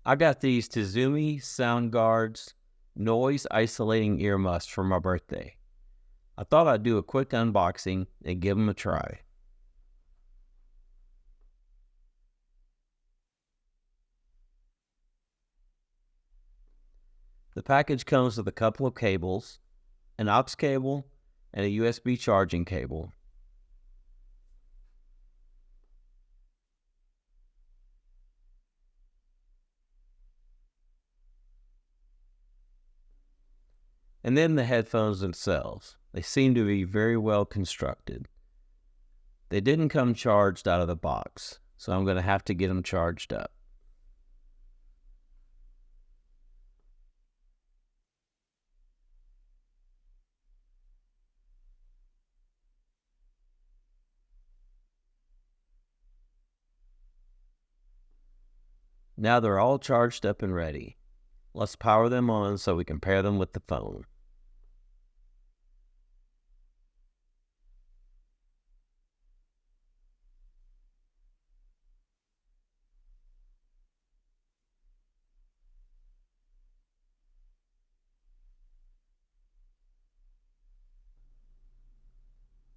I got these Tzumi Sound Guards noise isolating earmuffs for my birthday. I thought I'd do a quick unboxing and give them a try. The package comes with a couple of cables, an aux cable, and a USB charging cable. And then the headphones themselves. They seem to be very well constructed. They didn't come charged out of the box, so I'm going to have to get them charged up. Now they're all charged up and ready. Let's power them on so we can pair them with the phone.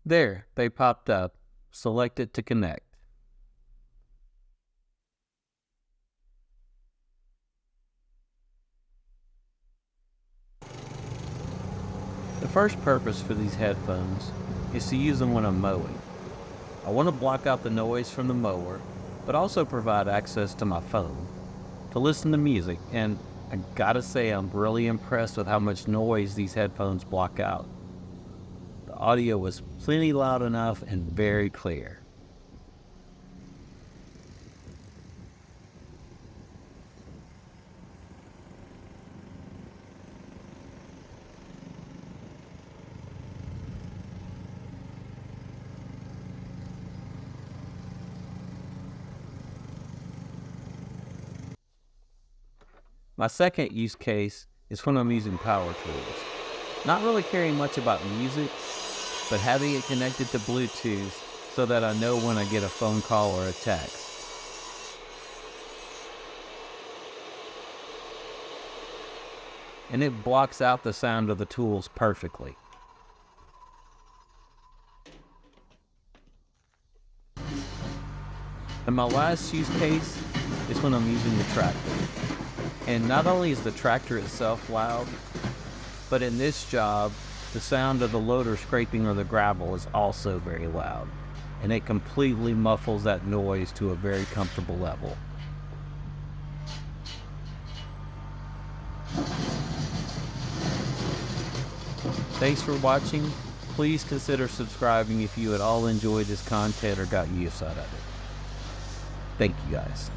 There, they popped up. Select it to connect. The first purpose for these headphones is to use them when I'm mowing. I want to block out the noise from the mower, but also provide access to my phone to listen to music, and I gotta say I'm really impressed with how much noise these headphones block out. The audio was plenty loud enough and very clear. My second use case is when I'm using power tools. Not really caring much about music, but having it connected to Bluetooth so that I know when I get a phone call or a text. And it blocks out the sound of the tools perfectly. And my last use case is when I'm using the tractor. And not only is the tractor itself loud, but in this job, the sound of the loader scraping on the gravel is also very loud, and it completely muffles that noise to a very comfortable level. Thanks for watching. Please consider subscribing if you at all enjoyed this content or got use out of it. Thank you guys.